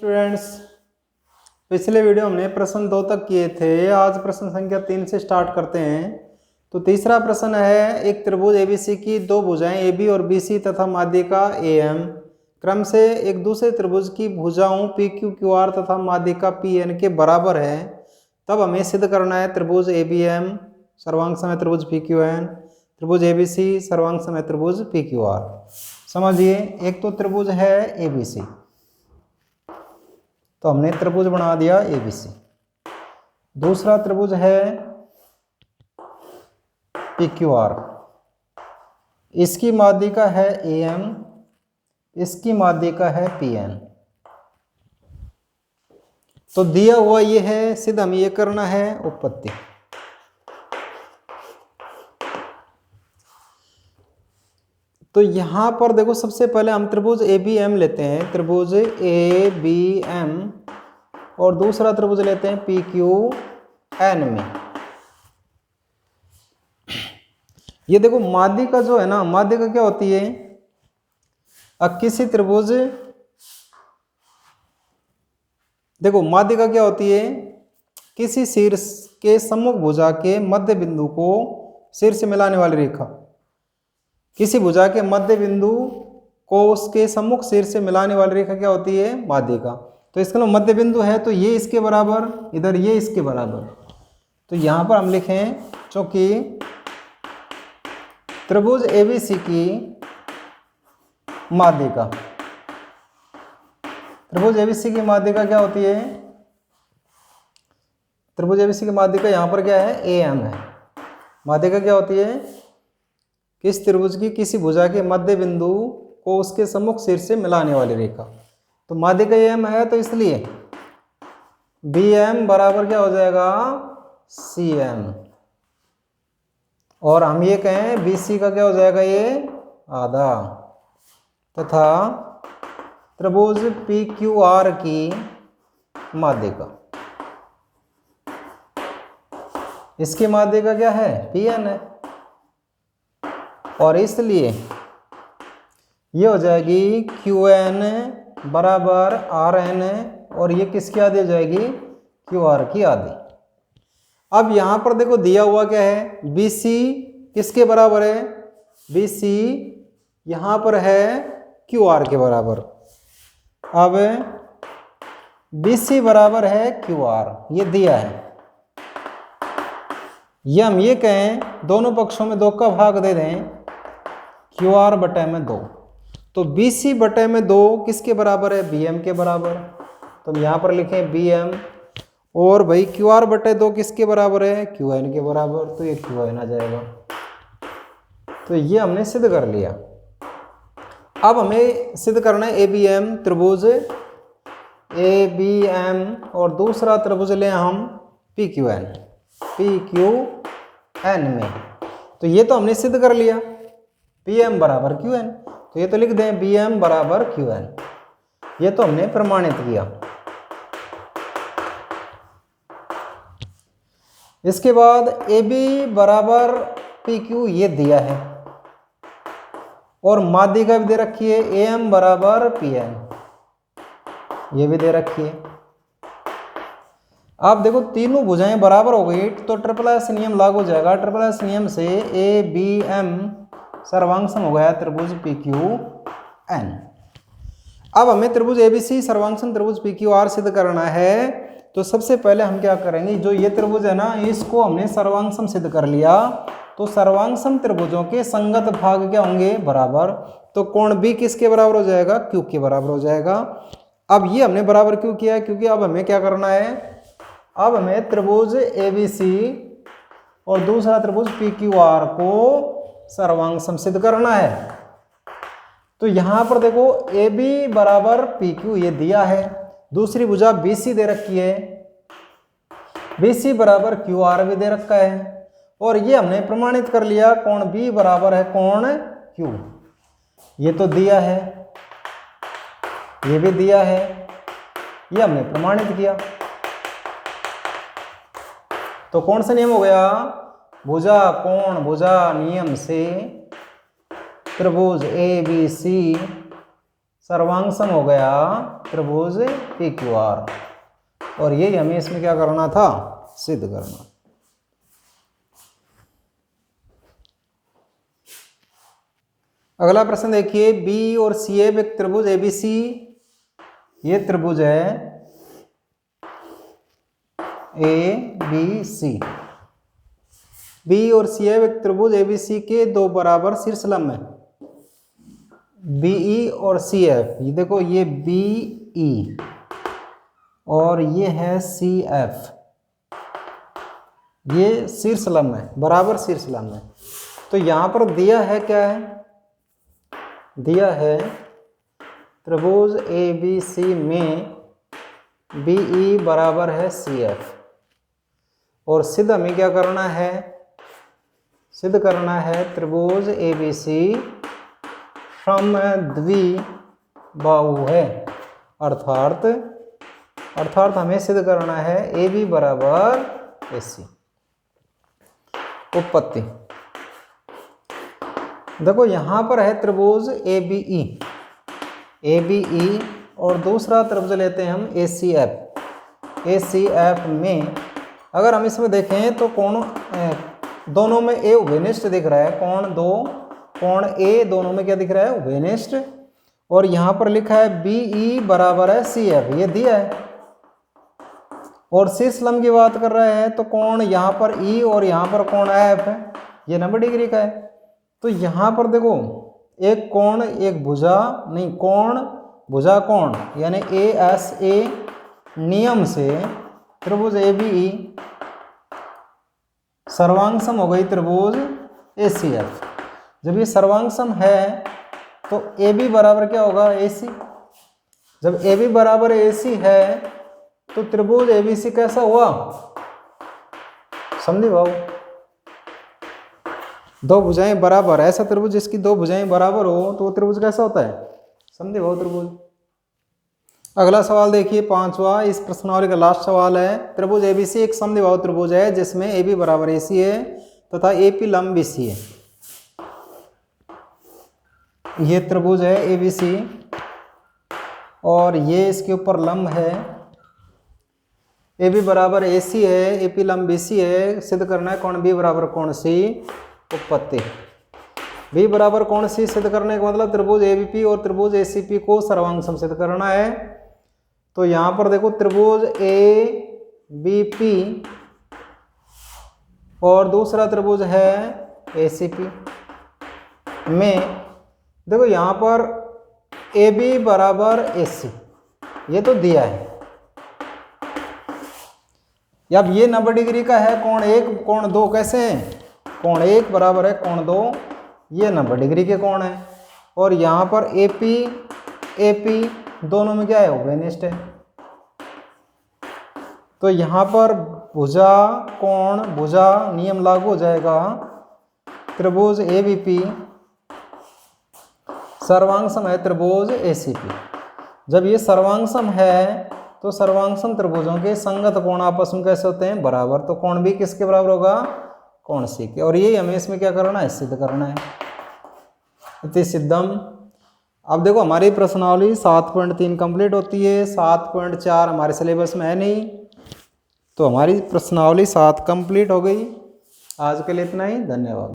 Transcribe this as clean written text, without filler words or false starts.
Students, पिछले video हमने प्रश्न 2 तक किए थे। आज प्रश्न संख्या 3 से स्टार्ट करते हैं। तो तीसरा प्रश्न है, एक त्रिभुज एबीसी की दो भुजाएं एबी और बीसी तथा माध्यिका एएम क्रम से एक दूसरे त्रिभुज की भुजाओं PQQR तथा माध्यिका PN के बराबर है। तब हमें सिद्ध करना है त्रिभुज ABM सर्वांग समय त्रिभुज PQN, त्रिभुज ABC सर्वांग समय त्रिभुज PQR। समझिए, एक तो त्रिभुज है ABC, तो हमने त्रिभुज बना दिया ABC। दूसरा त्रिभुज है PQR, इसकी माध्यिका है AM, इसकी माध्यिका है PN। तो दिया हुआ ये है, सिद्ध हमें ये करना है उत्पत्ति। तो यहां पर देखो, सबसे पहले हम त्रिभुज ABM लेते हैं, त्रिभुज ABM, और दूसरा त्रिभुज लेते हैं PQN में। ये देखो माध्यिका जो है ना, माध्यिका क्या होती है? अब किसी त्रिभुज, देखो माध्यिका क्या होती है? किसी शीर्ष के सम्मुख भुजा के मध्य बिंदु को शीर्ष से मिलाने वाली रेखा, किसी भुजा के मध्य बिंदु को उसके सम्मुख शीर्ष से मिलाने वाली रेखा क्या होती है? माध्यिका। तो इसका मध्य बिंदु है, तो ये इसके बराबर, इधर ये इसके बराबर। तो यहां पर हम लिखें, चूंकि त्रिभुज ABC की माध्यिका, त्रिभुज ABC की माध्यिका क्या होती है? त्रिभुज ABC की माध्यिका यहां पर क्या है? AM है। माध्यिका क्या होती है? किस त्रिभुज की किसी भुजा के मध्य बिंदु को उसके सम्मुख शीर्ष से मिलाने वाली रेखा। तो माध्यिका AM है, तो इसलिए BM बराबर क्या हो जाएगा? CM। और हम ये कहें BC का क्या हो जाएगा? ये आधा। तथा त्रिभुज PQR की माध्यिका, इसकी माध्यिका क्या है? PN है। और इसलिए ये हो जाएगी QN बराबर RN, और ये किसकी आधी हो जाएगी? QR की आधी। अब यहां पर देखो दिया हुआ क्या है? BC किसके बराबर है? BC यहां पर है QR के बराबर। अब BC बराबर है QR, ये दिया है। ये हम ये कहें, दोनों पक्षों में 2 का भाग दे दें, QR बटे में 2। तो BC बटे में 2 किसके बराबर है? BM के बराबर। तो हम यहां पर लिखें BM, और भाई QR बटे 2 किसके बराबर है? QN के बराबर। तो ये QN आ जाएगा। तो ये हमने सिद्ध कर लिया। अब हमें सिद्ध करना है ABM, त्रिभुज ABM, और दूसरा त्रिभुज लें हम PQN में। तो ये तो हमने सिद्ध कर लिया, PM बराबर QN। तो ये तो लिख दें BM बराबर QN, ये तो हमने प्रमाणित किया। इसके बाद AB बराबर PQ ये दिया है, और माध्यिका भी दे रखी है AM बराबर PN, ये भी दे रखी है। आप देखो तीनों भुजाएं बराबर हो गई, तो ट्रिपल एस नियम लागू हो जाएगा। ट्रिपल एस नियम से ABM सर्वांग सम हो गया त्रिभुज PQN। अब हमें त्रिभुज ABC सर्वांग सम त्रिभुज PQR सिद्ध करना है। तो सबसे पहले हम क्या करेंगे, जो ये त्रिभुज है ना, इसको हमने सर्वांग सम सिद्ध कर लिया। तो सर्वांग सम त्रिभुजों के संगत भाग क्या होंगे? बराबर। तो कोण B किसके बराबर हो जाएगा? Q के बराबर हो जाएगा। अब ये हमने बराबर क्यों किया है? क्योंकि अब हमें क्या करना है? अब हमें त्रिभुज ABC और दूसरा त्रिभुज PQR को सर्वांग सम सिद्ध करना है। तो यहां पर देखो AB बराबर PQ ये दिया है, दूसरी भुजा BC दे रखी है, BC बराबर QR भी दे रखा है, और ये हमने प्रमाणित कर लिया कोण B बराबर है कोण Q। ये तो दिया है, ये भी दिया है, ये हमने प्रमाणित किया। तो कौन सा नियम हो गया? भुजा कोण भुजा नियम से त्रिभुज ABC सर्वांग सम हो गया त्रिभुज PQR, और यही हमें इसमें क्या करना था, सिद्ध करना। अगला प्रश्न देखिए, बी और सी एक त्रिभुज ABC, ये त्रिभुज है ABC। बी और सी एक त्रिभुज ABC के दो बराबर शीर्ष लंब है, BE और CF। ये देखो, ये BE और ये है CF, ये शीर्ष लंब है, बराबर शीर्ष लंब है। तो यहां पर दिया है क्या है, दिया है त्रिभुज ABC में BE बराबर है CF, और सिद्ध हमें क्या करना है, सिद्ध करना है त्रिभुज ABC समद्विबाहु है, अर्थात हमें सिद्ध करना है AB बराबर AC। उत्पत्ति देखो, यहां पर है त्रिभुज ABE और दूसरा त्रिभुज लेते हैं हम ACF में अगर हम इसमें देखें तो कोण दोनों में A उभयनिष्ठ दिख रहा है, कोण A दोनों में क्या दिख रहा है, उभयनिष्ठ। और यहां पर लिखा है BE बराबर है CF, ये दिया है। और शीर्ष लंब की बात कर रहे हैं तो कोण यहां पर E और यहां पर कोण F है, ये 90 डिग्री का है। तो यहां पर देखो, एक कोण, एक भुजा नहीं, कोण भुजा कोण यानी ASA नियम से त्रिभुज ABE सर्वांग हो गई त्रिभुज ACF। जब ये सर्वांग है तो AB बराबर क्या होगा, AC। जब AB बराबर AC है तो त्रिभुज ABC कैसा हुआ, समझे भाव, दो भुजाएं बराबर, ऐसा त्रिभुज जिसकी दो भुजाएं बराबर हो तो वो त्रिभुज कैसा होता है, समझे भाव, त्रिभुज। अगला सवाल देखिए, पांचवा, इस प्रश्नावली का लास्ट सवाल है। त्रिभुज ABC एक समद्विबाहु त्रिभुज है जिसमें AB बराबर AC है तथा AP लंब BC है। ये त्रिभुज है ABC और ये इसके ऊपर लंब है, AB बराबर AC है, AP लंब BC है। सिद्ध करना है कोण B बराबर कोण C। उत्पत्ति, B बराबर कोण C सिद्ध करने का मतलब त्रिभुज ABP और त्रिभुज ACP को सर्वांग सिद्ध करना है। तो यहां पर देखो, त्रिभुज ABP और दूसरा त्रिभुज है ACP में देखो, यहां पर AB बराबर AC, ये तो दिया है। अब ये 90 डिग्री का है, कोण 1 कोण 2 कैसे हैं, कोण 1 बराबर है कोण 2, ये 90 डिग्री के कोण है। और यहाँ पर AP दोनों में क्या है, उभयनिष्ठ है। तो यहाँ पर भुजा कोण भुजा नियम लागू हो जाएगा, त्रिभुज ABP सर्वांग सम है त्रिभुज ACP। जब ये सर्वांग सम है तो सर्वांग सम त्रिभुजों के संगत कोण आपस में कैसे होते हैं, बराबर। तो कोण B किसके बराबर होगा, कोण C के। और यही हमें इसमें क्या करना है, सिद्ध करना है। इति सिद्धम। अब देखो, हमारी प्रश्नावली 7.3 कंप्लीट होती है, 7.4 हमारे सिलेबस में है नहीं, तो हमारी प्रश्नावली 7 कंप्लीट हो गई। आज के लिए इतना ही, धन्यवाद।